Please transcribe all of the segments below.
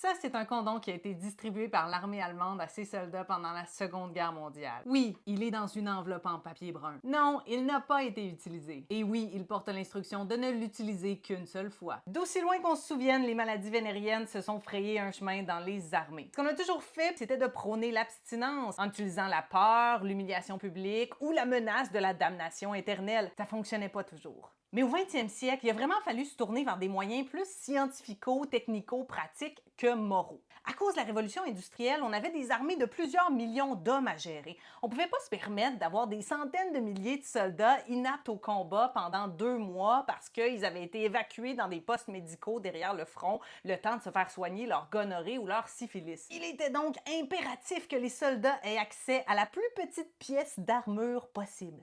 Ça, c'est un condom qui a été distribué par l'armée allemande à ses soldats pendant la Seconde Guerre mondiale. Oui, il est dans une enveloppe en papier brun. Non, il n'a pas été utilisé. Et oui, il porte l'instruction de ne l'utiliser qu'une seule fois. D'aussi loin qu'on se souvienne, les maladies vénériennes se sont frayées un chemin dans les armées. Ce qu'on a toujours fait, c'était de prôner l'abstinence en utilisant la peur, l'humiliation publique ou la menace de la damnation éternelle. Ça fonctionnait pas toujours. Mais au 20e siècle, il a vraiment fallu se tourner vers des moyens plus scientifico-technico-pratiques que moraux. À cause de la révolution industrielle, on avait des armées de plusieurs millions d'hommes à gérer. On pouvait pas se permettre d'avoir des centaines de milliers de soldats inaptes au combat pendant 2 mois parce qu'ils avaient été évacués dans des postes médicaux derrière le front, le temps de se faire soigner leur gonorrhée ou leur syphilis. Il était donc impératif que les soldats aient accès à la plus petite pièce d'armure possible,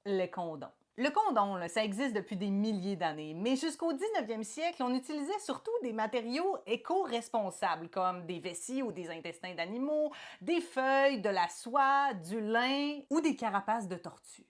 le condom. Le condom, là, ça existe depuis des milliers d'années, mais jusqu'au 19e siècle, on utilisait surtout des matériaux éco-responsables, comme des vessies ou des intestins d'animaux, des feuilles, de la soie, du lin ou des carapaces de tortue.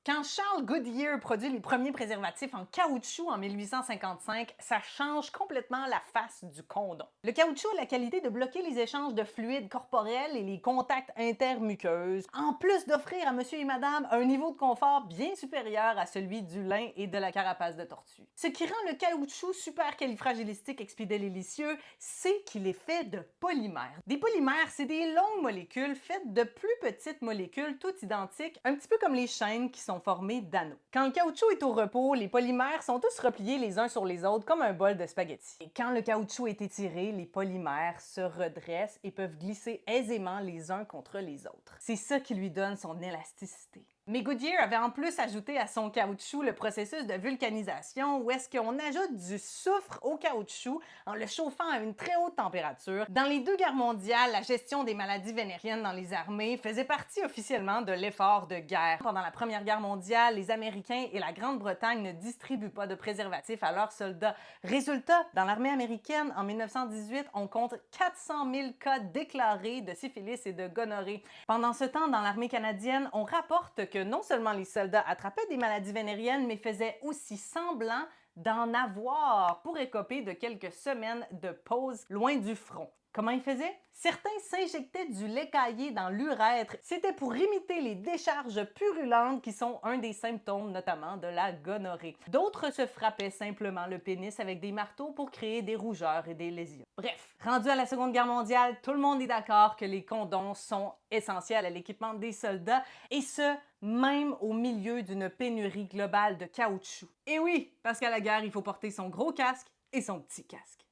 Quand Charles Goodyear produit les premiers préservatifs en caoutchouc en 1855, ça change complètement la face du condom. Le caoutchouc a la qualité de bloquer les échanges de fluides corporels et les contacts intermuqueuses, en plus d'offrir à monsieur et madame un niveau de confort bien supérieur à celui du lin et de la carapace de tortue. Ce qui rend le caoutchouc supercalifragilistique expédilicieux, c'est qu'il est fait de polymères. Des polymères, c'est des longues molécules faites de plus petites molécules toutes identiques, un petit peu comme les chaînes qui sont formées d'anneaux. Quand le caoutchouc est au repos, les polymères sont tous repliés les uns sur les autres comme un bol de spaghettis. Et quand le caoutchouc est étiré, les polymères se redressent et peuvent glisser aisément les uns contre les autres. C'est ça qui lui donne son élasticité. Mais Goodyear avait en plus ajouté à son caoutchouc le processus de vulcanisation où est-ce qu'on ajoute du soufre au caoutchouc en le chauffant à une très haute température. Dans les 2 guerres mondiales, la gestion des maladies vénériennes dans les armées faisait partie officiellement de l'effort de guerre. Pendant la Première Guerre mondiale, les Américains et la Grande-Bretagne ne distribuent pas de préservatifs à leurs soldats. Résultat, dans l'armée américaine, en 1918, on compte 400 000 cas déclarés de syphilis et de gonorrhée. Pendant ce temps, dans l'armée canadienne, on rapporte que non seulement les soldats attrapaient des maladies vénériennes, mais faisaient aussi semblant d'en avoir pour écoper de quelques semaines de pause loin du front. Comment ils faisaient? Certains s'injectaient du lait caillé dans l'urètre. C'était pour imiter les décharges purulentes qui sont un des symptômes notamment de la gonorrhée. D'autres se frappaient simplement le pénis avec des marteaux pour créer des rougeurs et des lésions. Bref, rendu à la Seconde Guerre mondiale, tout le monde est d'accord que les condoms sont essentiels à l'équipement des soldats, et ce, même au milieu d'une pénurie globale de caoutchouc. Et oui, parce qu'à la guerre, il faut porter son gros casque et son petit casque.